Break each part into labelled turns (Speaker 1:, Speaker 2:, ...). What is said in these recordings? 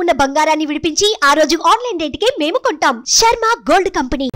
Speaker 1: ఉన్న బంగారాన్ని విడిపించి ఆ రోజు ఆన్లైన్ రేటుకే మేము కొంటాం. Sharma gold company.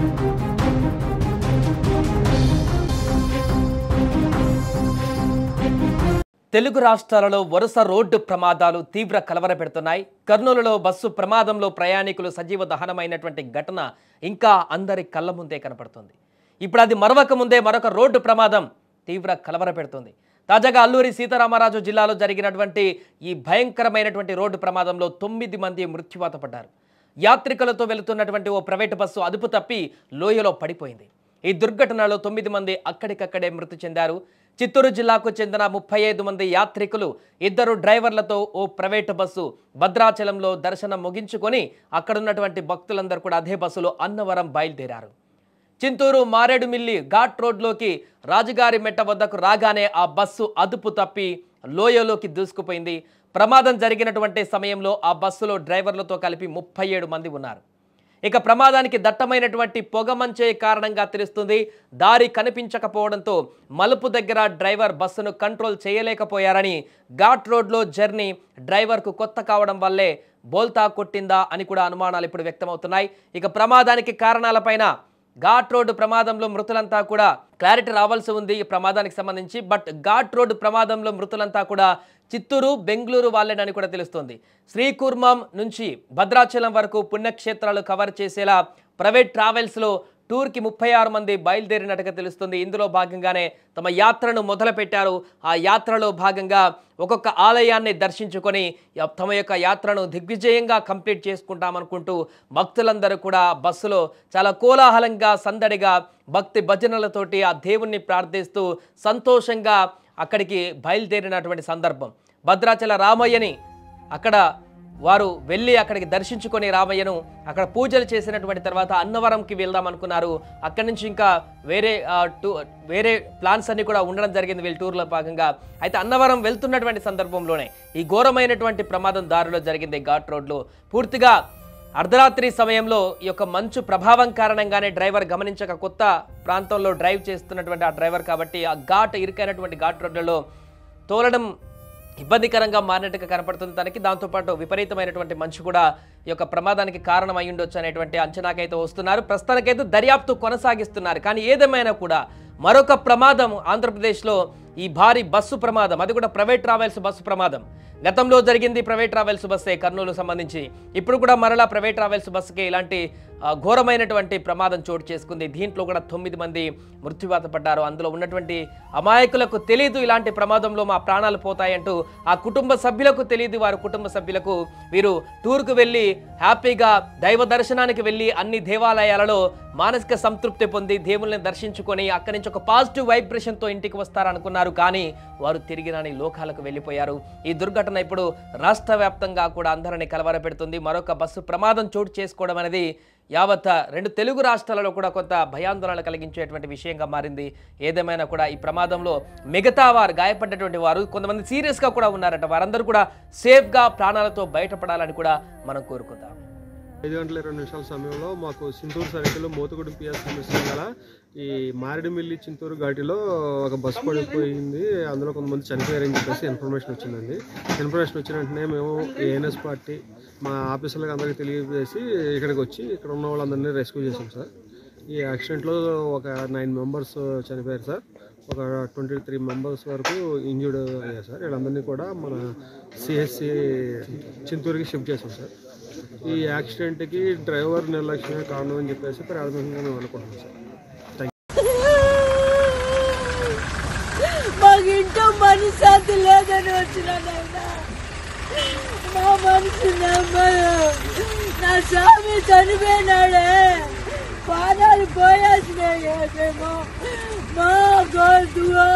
Speaker 2: తెలుగు రాష్ట్రాలలో వరుస రోడ్డు ప్రమాదాలు తీవ్ర కలవరపెడుతున్నాయి. కర్నూలులో బస్సు ప్రమాదంలో ప్రయాణికులు సజీవ దహనమైనటువంటి ఘటన ఇంకా అందరి కళ్ళ ముందే కనపడుతుంది. ఇప్పుడు అది మరవక ముందే మరొక రోడ్డు ప్రమాదం తీవ్ర కలవరపెడుతుంది. తాజాగా అల్లూరి సీతారామరాజు జిల్లాలో జరిగినటువంటి ఈ భయంకరమైనటువంటి రోడ్డు ప్రమాదంలో 9 మంది మృత్యువాత పడ్డారు. యాత్రికులతో వెళుతున్నటువంటి ఓ ప్రైవేటు బస్సు అదుపు తప్పి లోయలో పడిపోయింది. ఈ దుర్ఘటనలో 9 మంది అక్కడికక్కడే మృతి చెందారు. చిత్తూరు జిల్లాకు చెందిన 35 మంది యాత్రికులు 2 డ్రైవర్లతో ఓ ప్రైవేటు బస్సు భద్రాచలంలో దర్శనం ముగించుకొని అక్కడున్నటువంటి భక్తులందరూ కూడా అదే బస్సులో అన్నవరం బయలుదేరారు. చింతూరు మారేడుమిల్లి ఘాట్ రోడ్లోకి రాజుగారి మెట్ట వద్దకు రాగానే ఆ బస్సు అదుపు తప్పి లోయలోకి దూసుకుపోయింది. ప్రమాదం జరిగినటువంటి సమయంలో ఆ బస్సులో డ్రైవర్లతో కలిపి 37 మంది ఉన్నారు. ఇక ప్రమాదానికి దట్టమైనటువంటి పొగమంచే కారణంగా తెలుస్తుంది. దారి కనిపించకపోవడంతో మలుపు దగ్గర డ్రైవర్ బస్సును కంట్రోల్ చేయలేకపోయారని, ఘాట్ రోడ్లో జర్నీ డ్రైవర్కు కొత్త కావడం వల్లే బోల్తా కొట్టిందా అని కూడా అనుమానాలు ఇప్పుడు వ్యక్తమవుతున్నాయి. ఇక ప్రమాదానికి కారణాలపైన ఘాట్ రోడ్డు ప్రమాదంలో మృతులంతా కూడా క్లారిటీ రావాల్సి ఉంది ఈ ప్రమాదానికి సంబంధించి. బట్ ఘాట్ రోడ్డు ప్రమాదంలో మృతులంతా కూడా చిత్తూరు, బెంగళూరు వాళ్ళేనని కూడా తెలుస్తోంది. శ్రీకూర్మం నుంచి భద్రాచలం వరకు పుణ్యక్షేత్రాలు కవర్ చేసేలా ప్రైవేట్ ట్రావెల్స్లో టూర్కి 36 మంది బయలుదేరినట్టుగా తెలుస్తుంది. ఇందులో భాగంగానే తమ యాత్రను మొదలుపెట్టారు. ఆ యాత్రలో భాగంగా ఒక్కొక్క ఆలయాన్ని దర్శించుకొని తమ యొక్క యాత్రను దిగ్విజయంగా కంప్లీట్ చేసుకుంటామనుకుంటూ భక్తులందరూ కూడా బస్సులో చాలా కోలాహలంగా, సందడిగా భక్తి భజనలతోటి ఆ దేవుణ్ణి ప్రార్థిస్తూ సంతోషంగా అక్కడికి బయలుదేరినటువంటి సందర్భం. భద్రాచల రామయ్యని అక్కడ వారు వెళ్ళి అక్కడికి దర్శించుకొని రామయ్యను అక్కడ పూజలు చేసినటువంటి తర్వాత అన్నవరంకి వెళ్దాం అనుకున్నారు. అక్కడి నుంచి ఇంకా వేరే ప్లాన్స్ అన్ని కూడా ఉండడం జరిగింది వీళ్ళ టూర్లో భాగంగా. అయితే అన్నవరం వెళ్తున్నటువంటి సందర్భంలోనే ఈ ఘోరమైనటువంటి ప్రమాదం దారిలో జరిగింది. ఘాట్ రోడ్లో పూర్తిగా అర్ధరాత్రి సమయంలో ఈ యొక్క మంచు ప్రభావం కారణంగానే డ్రైవర్ గమనించక కొత్త ప్రాంతంలో డ్రైవ్ చేస్తున్నటువంటి ఆ డ్రైవర్ కాబట్టి ఆ ఇరుకైనటువంటి ఘాట్ రోడ్లలో తోలడం ఇబ్బందికరంగా మారినట్టుగా కనపడుతుంది తనకి. దాంతోపాటు విపరీతమైనటువంటి మంచు కూడా ఈ యొక్క ప్రమాదానికి కారణం అయి ఉండొచ్చు అనేటువంటి అంచనాకైతే వస్తున్నారు. ప్రస్తుతానికైతే దర్యాప్తు కొనసాగిస్తున్నారు. కానీ ఏదేమైనా కూడా మరొక ప్రమాదం ఆంధ్రప్రదేశ్లో ఈ భారీ బస్సు ప్రమాదం, అది కూడా ప్రైవేట్ ట్రావెల్స్ బస్సు ప్రమాదం. గతంలో జరిగింది ప్రైవేట్ ట్రావెల్స్ బస్సే కర్నూలు సంబంధించి. ఇప్పుడు కూడా మరలా ప్రైవేట్ ట్రావెల్స్ బస్సుకి ఇలాంటి ఘోరమైనటువంటి ప్రమాదం చోటు చేసుకుంది. దీంట్లో కూడా 9 మంది మృత్యువాత పడ్డారు. అందులో ఉన్నటువంటి అమాయకులకు తెలియదు ఇలాంటి ప్రమాదంలో మా ప్రాణాలు పోతాయంటూ, ఆ కుటుంబ సభ్యులకు తెలియదు, వారి కుటుంబ సభ్యులకు వీరు టూర్కు వెళ్ళి హ్యాపీగా దైవ దర్శనానికి వెళ్ళి అన్ని దేవాలయాలలో మానసిక సంతృప్తి పొంది దేవుళ్ళని దర్శించుకొని అక్కడి నుంచి ఒక పాజిటివ్ వైబ్రేషన్తో ఇంటికి వస్తారనుకున్నారు. కానీ వారు తిరిగి రాని లోకాలకు వెళ్ళిపోయారు. ఈ దుర్ఘటన ఇప్పుడు రాష్ట్ర వ్యాప్తంగా కూడా అందరినీ కలవరపెడుతుంది. మరొక బస్సు ప్రమాదం చోటు చేసుకోవడం అనేది యావత్ 2 తెలుగు రాష్ట్రాలలో కూడా కొంత భయాందోళన కలిగించేటువంటి విషయంగా మారింది. ఏదేమైనా కూడా ఈ ప్రమాదంలో మిగతా వారు గాయపడ్డటువంటి వారు కొంతమంది సీరియస్గా కూడా ఉన్నారట. వారందరూ కూడా సేఫ్గా ప్రాణాలతో బయటపడాలని కూడా మనం కోరుకుందాం.
Speaker 3: 5:20 సమయంలో మాకు చింతూరు సర్కిల్లో మోతుగూడెం పిఎస్ సమస్య గల ఈ మారేడుమిల్లి చింతూరు ఘాటిలో ఒక బస్సు పడిపోయింది. అందులో కొంతమంది చనిపోయారని చెప్పేసి ఇన్ఫర్మేషన్ వచ్చిందండి. ఇన్ఫర్మేషన్ వచ్చిన వెంటనే మేము ఏఎన్ఎస్ పార్టీ మా ఆఫీసర్లకు అందరికీ తెలియజేసి ఇక్కడికి వచ్చి ఇక్కడ ఉన్న వాళ్ళందరినీ రెస్క్యూ చేసాం సార్. ఈ యాక్సిడెంట్లో ఒక 9 మెంబర్స్ చనిపోయారు సార్. ఒక 23 మెంబర్స్ వరకు ఇంజ్యూర్డ్ అయ్యారు సార్. వీళ్ళందరినీ కూడా మన సిఎస్సి చింతూరుకి షిఫ్ట్ చేసాం సార్. ఈ యాక్సిడెంట్కి డ్రైవర్ నిర్లక్ష్యమే కారణం అని చెప్పేసి ప్రాథమికంగా మేము అనుకుంటున్నాం సార్.
Speaker 4: మాకు ఇంట్లో మనశ్శాంతి లేదని వచ్చినానైనా మా మనసు నా స్వామి చనిపోయినాడే, పాదాలు పోయాల్సినాయేమో మా గోల్దువా.